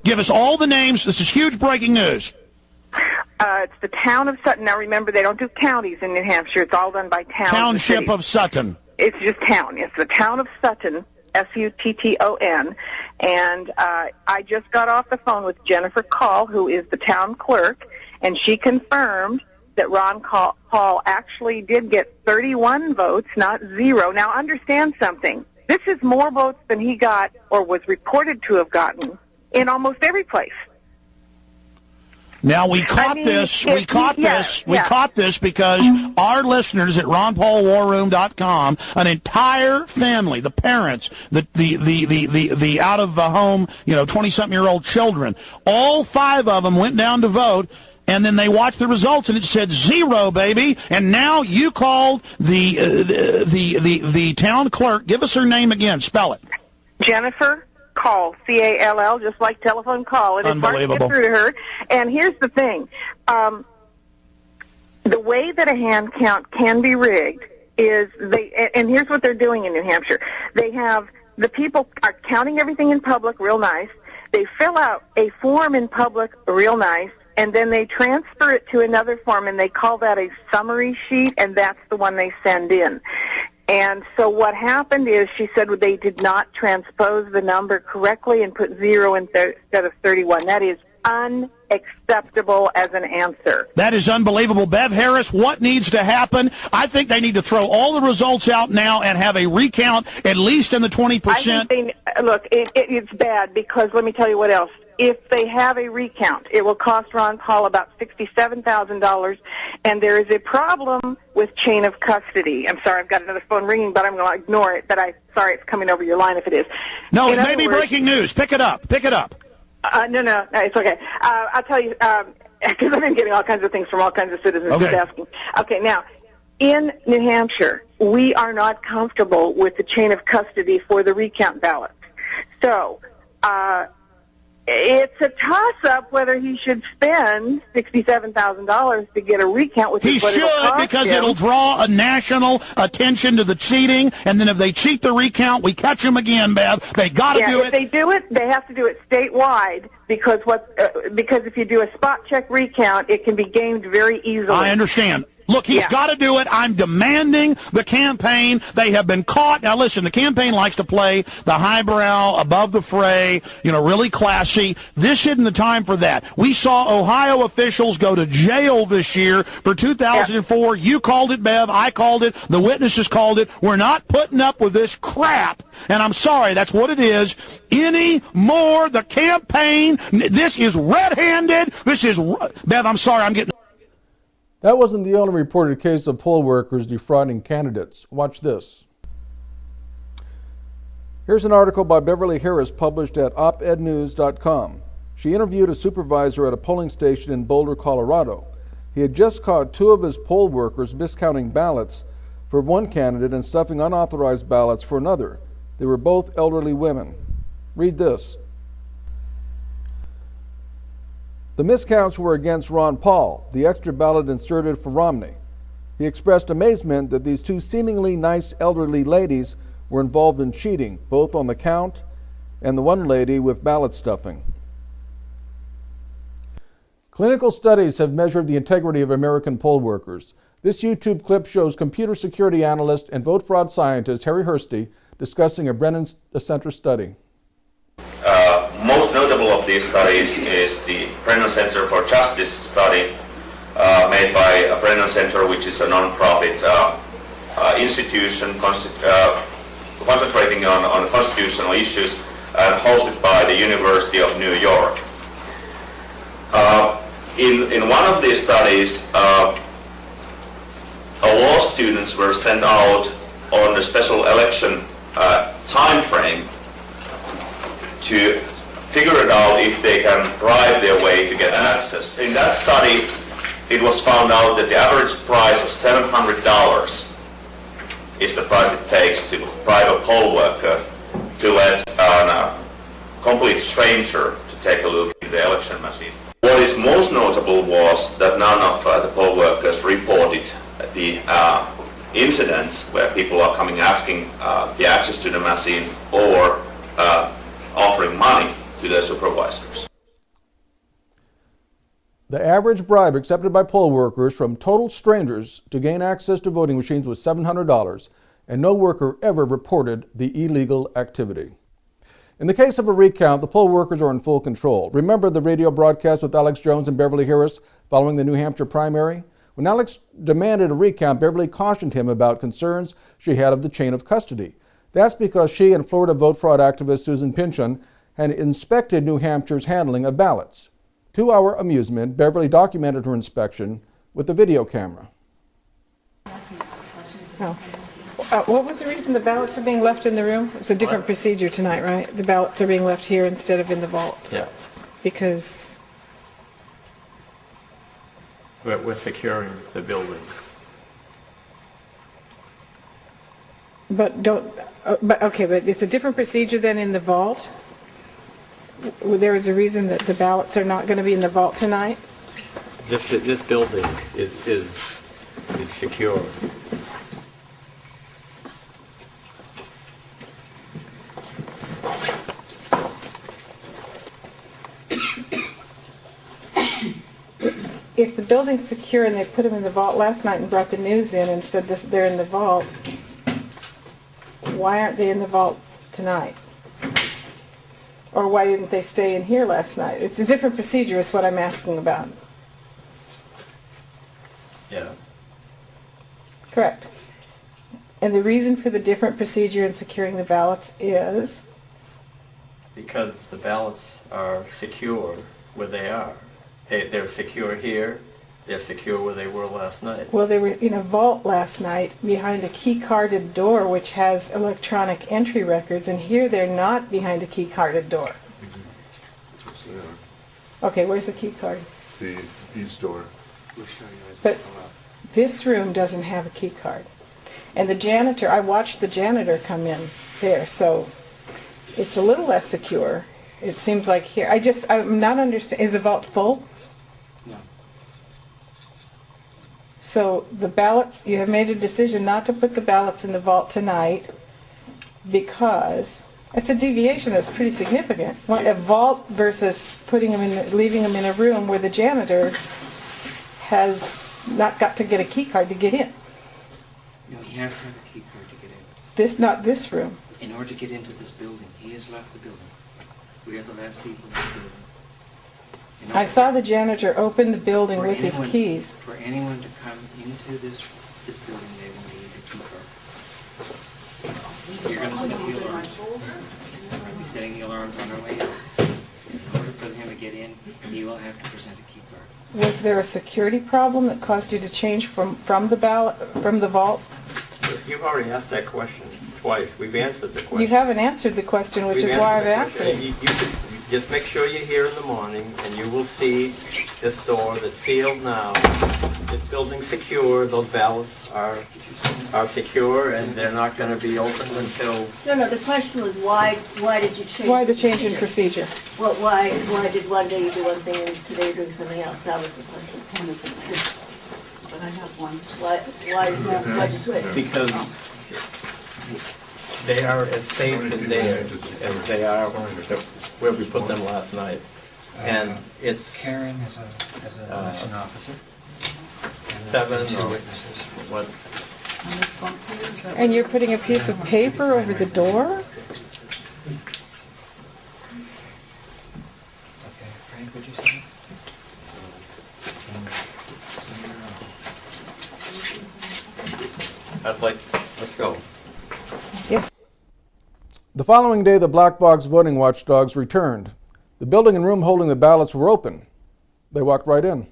Give us all the names. This is huge breaking news. It's the town of Sutton. Now, remember, they don't do counties in New Hampshire. It's all done by towns. Township of Sutton. It's just town. It's the town of Sutton, Sutton. And I just got off the phone with Jennifer Call, who is the town clerk, and she confirmed that Ron Paul actually did get 31 votes, not 0. Now, understand something. This is more votes than he got or was reported to have gotten in almost every place. Now, we caught this because our listeners at RonPaulWarRoom.com, an entire family, the parents, the out-of-home, 20-something-year-old children, all 5 of them went down to vote, and then they watched the results, and it said 0, baby. And now you called the town clerk. Give us her name again. Spell it. Jennifer Call, C-A-L-L, just like telephone call. And it's hard to get through to her. And here's the thing. The way that a hand count can be rigged is and here's what they're doing in New Hampshire. The people are counting everything in public real nice. They fill out a form in public real nice, and then they transfer it to another form, and they call that a summary sheet, and that's the one they send in. And so what happened is, she said they did not transpose the number correctly and put 0 instead of 31. That is unacceptable as an answer. That is unbelievable. Bev Harris, what needs to happen? I think they need to throw all the results out now and have a recount, at least in the 20%. Look, it's bad, because let me tell you what else. If they have a recount, it will cost Ron Paul about $67,000, and there is a problem with chain of custody. I'm sorry, I've got another phone ringing, but I'm going to ignore it. But sorry, it's coming over your line if it is. No, it may be breaking news. Pick it up. No, it's okay. I'll tell you, because I've been getting all kinds of things from all kinds of citizens just asking. Okay, now, in New Hampshire, we are not comfortable with the chain of custody for the recount ballots. So, it's a toss-up whether he should spend $67,000 to get a recount, which is what it'll cost him. He should, because it'll draw a national attention to the cheating, and then if they cheat the recount, we catch them again, Bev. They got to do it. If they do it, they have to do it statewide, because if you do a spot check recount, it can be gamed very easily. I understand. Look, he's got to do it. I'm demanding the campaign. They have been caught. Now, listen, the campaign likes to play the highbrow, above the fray, really classy. This isn't the time for that. We saw Ohio officials go to jail this year for 2004. You called it, Bev. I called it. The witnesses called it. We're not putting up with this crap. And I'm sorry, that's what it is. Anymore, the campaign, this is red-handed. Bev, I'm sorry, I'm getting... That wasn't the only reported case of poll workers defrauding candidates. Watch this. Here's an article by Beverly Harris published at opednews.com. She interviewed a supervisor at a polling station in Boulder, Colorado. He had just caught 2 of his poll workers miscounting ballots for one candidate and stuffing unauthorized ballots for another. They were both elderly women. Read this. The miscounts were against Ron Paul, the extra ballot inserted for Romney. He expressed amazement that these 2 seemingly nice elderly ladies were involved in cheating, both on the count and the one lady with ballot stuffing. Clinical studies have measured the integrity of American poll workers. This YouTube clip shows computer security analyst and vote fraud scientist Harry Hursty discussing a Brennan Center study. Most notable of these studies is the Brennan Center for Justice study made by Brennan Center, which is a non-profit institution concentrating on constitutional issues and hosted by the University of New York. In one of these studies, law students were sent out on the special election time frame to figure it out if they can bribe their way to get access. In that study, it was found out that the average price of $700 is the price it takes to bribe a poll worker to let a complete stranger to take a look in the election machine. What is most notable was that none of the poll workers reported the incidents where people are coming asking the access to the machine or offering money to their supervisors. The average bribe accepted by poll workers from total strangers to gain access to voting machines was $700, and no worker ever reported the illegal activity. In the case of a recount, the poll workers are in full control. Remember the radio broadcast with Alex Jones and Beverly Harris following the New Hampshire primary? When Alex demanded a recount, Beverly cautioned him about concerns she had of the chain of custody. That's because she and Florida vote fraud activist Susan Pynchon had inspected New Hampshire's handling of ballots. To our amusement, Beverly documented her inspection with a video camera. Oh. What was the reason the ballots are being left in the room? It's a different procedure tonight, right? The ballots are being left here instead of in the vault. Yeah. Because we're securing the building. but it's a different procedure than in the vault. There is a reason that the ballots are not going to be in the vault tonight. This building is secure. If the building's secure and they put them in the vault last night and brought the news in and said they're in the vault, why aren't they in the vault tonight? Or why didn't they stay in here last night? It's a different procedure is what I'm asking about. Yeah. Correct. And the reason for the different procedure in securing the ballots is? Because the ballots are secure where they are. They're secure here. They're secure where they were last night. Well, they were in a vault last night behind a key-carded door which has electronic entry records, and here they're not behind a key-carded door. Yes, they are. Okay, where's the key card? The east door. But this room doesn't have a key card. And the janitor, I watched the janitor come in there, so it's a little less secure. It seems like here. I'm not understanding. Is the vault full? No. So the ballots, you have made a decision not to put the ballots in the vault tonight because it's a deviation that's pretty significant. A vault versus leaving them in a room where the janitor has not got to get a key card to get in. No, he has to have a key card to get in. Not this room. In order to get into this building, he has left the building. We are the last people in the building. I saw the janitor open the building with his keys. For anyone to come into this building, they will need a key card. You're going to set the alarms. We're going to be setting the alarms on our way out. In order for him to get in, he will have to present a key card. Was there a security problem that caused you to change from the vault? You've already asked that question twice. We've answered the question. You haven't answered the question, which is why I've answered it. You just make sure you're here in the morning, and you will see this door that's sealed now. This building's secure. Those ballots are secure, and they're not going to be opened until... No, the question was why did you change? Why the change in procedure? Well, why did one day you do one thing and today you're doing something else? That was the question. But I have one. Why'd you switch? Because they are as safe in there as they are where we put them last night. And it's Karen as an election officer. 7 or what? And you're putting a piece of paper over the door? Okay, Frank, would you say? Let's go. Yes. The following day, the black box voting watchdogs returned. The building and room holding the ballots were open. They walked right in.